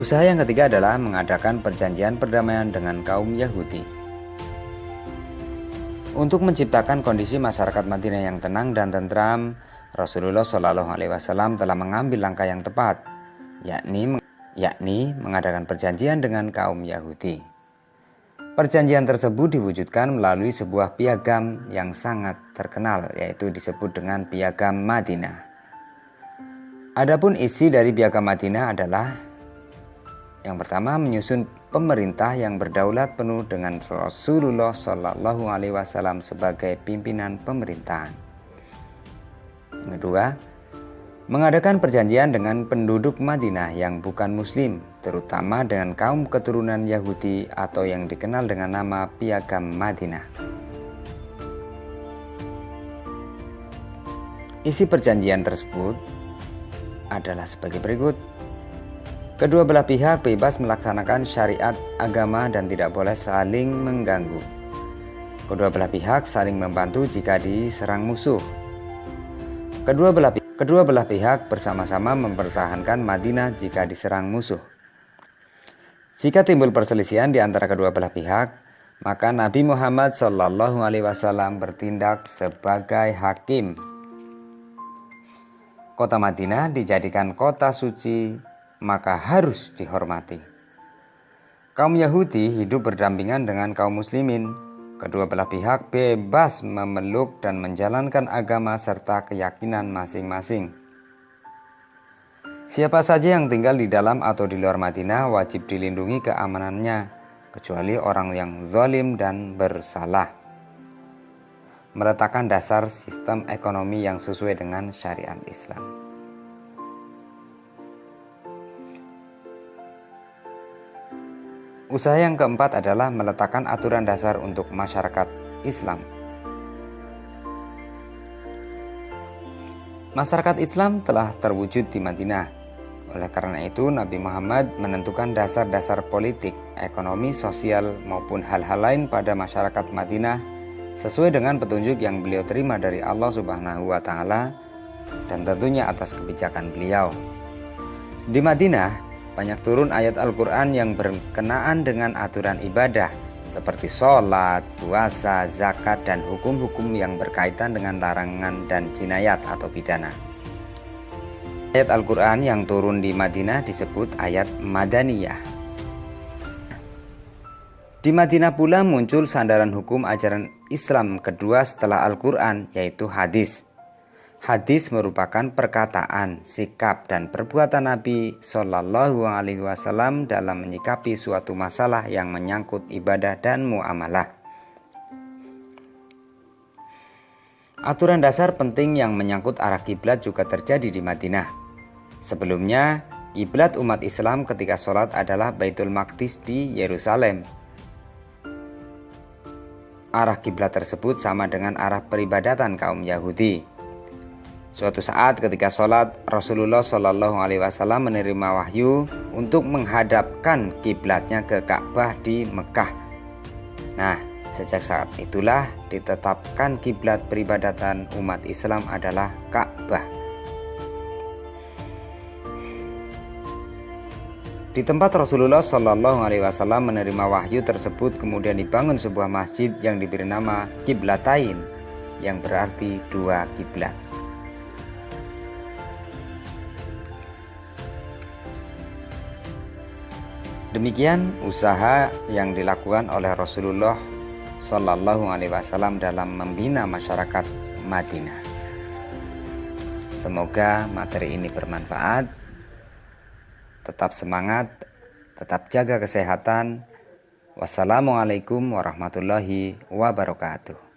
Usaha yang ketiga adalah mengadakan perjanjian perdamaian dengan kaum Yahudi. Untuk menciptakan kondisi masyarakat Madinah yang tenang dan tentram, Rasulullah Shallallahu Alaihi Wasallam telah mengambil langkah yang tepat, yakni mengadakan perjanjian dengan kaum Yahudi. Perjanjian tersebut diwujudkan melalui sebuah piagam yang sangat terkenal, yaitu disebut dengan Piagam Madinah. Adapun isi dari Piagam Madinah adalah yang pertama, menyusun pemerintah yang berdaulat penuh dengan Rasulullah Shallallahu Alaihi Wasallam sebagai pimpinan pemerintahan. Yang kedua, mengadakan perjanjian dengan penduduk Madinah yang bukan Muslim, terutama dengan kaum keturunan Yahudi atau yang dikenal dengan nama Piagam Madinah. Isi perjanjian tersebut adalah sebagai berikut. Kedua belah pihak bebas melaksanakan syariat agama dan tidak boleh saling mengganggu. Kedua belah pihak saling membantu jika diserang musuh. Kedua belah pihak bersama-sama mempertahankan Madinah jika diserang musuh. Jika timbul perselisihan di antara kedua belah pihak, maka Nabi Muhammad SAW bertindak sebagai hakim. Kota Madinah dijadikan kota suci, maka harus dihormati. Kaum Yahudi hidup berdampingan dengan kaum muslimin. Kedua belah pihak bebas memeluk dan menjalankan agama serta keyakinan masing-masing. Siapa saja yang tinggal di dalam atau di luar Madinah wajib dilindungi keamanannya, kecuali orang yang zalim dan bersalah. Meletakkan dasar sistem ekonomi yang sesuai dengan syariat Islam. Usaha yang keempat adalah meletakkan aturan dasar untuk masyarakat Islam. Masyarakat Islam telah terwujud di Madinah. Oleh karena itu, Nabi Muhammad menentukan dasar-dasar politik, ekonomi, sosial, maupun hal-hal lain pada masyarakat Madinah sesuai dengan petunjuk yang beliau terima dari Allah Subhanahu wa Ta'ala dan tentunya atas kebijakan beliau. Di Madinah banyak turun ayat Al-Quran yang berkenaan dengan aturan ibadah seperti sholat, puasa, zakat, dan hukum-hukum yang berkaitan dengan larangan dan jinayat atau pidana. Ayat Al-Quran yang turun di Madinah disebut ayat Madaniyah. Di Madinah pula muncul sandaran hukum ajaran Islam kedua setelah Al-Quran, yaitu hadis. Hadis merupakan perkataan, sikap, dan perbuatan Nabi Shallallahu Alaihi Wasallam dalam menyikapi suatu masalah yang menyangkut ibadah dan muamalah. Aturan dasar penting yang menyangkut arah kiblat juga terjadi di Madinah. Sebelumnya, kiblat umat Islam ketika sholat adalah Baitul Maqdis di Yerusalem. Arah kiblat tersebut sama dengan arah peribadatan kaum Yahudi. Suatu saat ketika sholat, Rasulullah Shallallahu Alaihi Wasallam menerima wahyu untuk menghadapkan kiblatnya ke Ka'bah di Mekah. Nah, sejak saat itulah ditetapkan kiblat peribadatan umat Islam adalah Ka'bah. Di tempat Rasulullah Shallallahu Alaihi Wasallam menerima wahyu tersebut, kemudian dibangun sebuah masjid yang diberi nama Qiblatain, yang berarti dua kiblat. Demikian usaha yang dilakukan oleh Rasulullah Shallallahu Alaihi Wasallam dalam membina masyarakat Madinah. Semoga materi ini bermanfaat. Tetap semangat, tetap jaga kesehatan. Wassalamualaikum warahmatullahi wabarakatuh.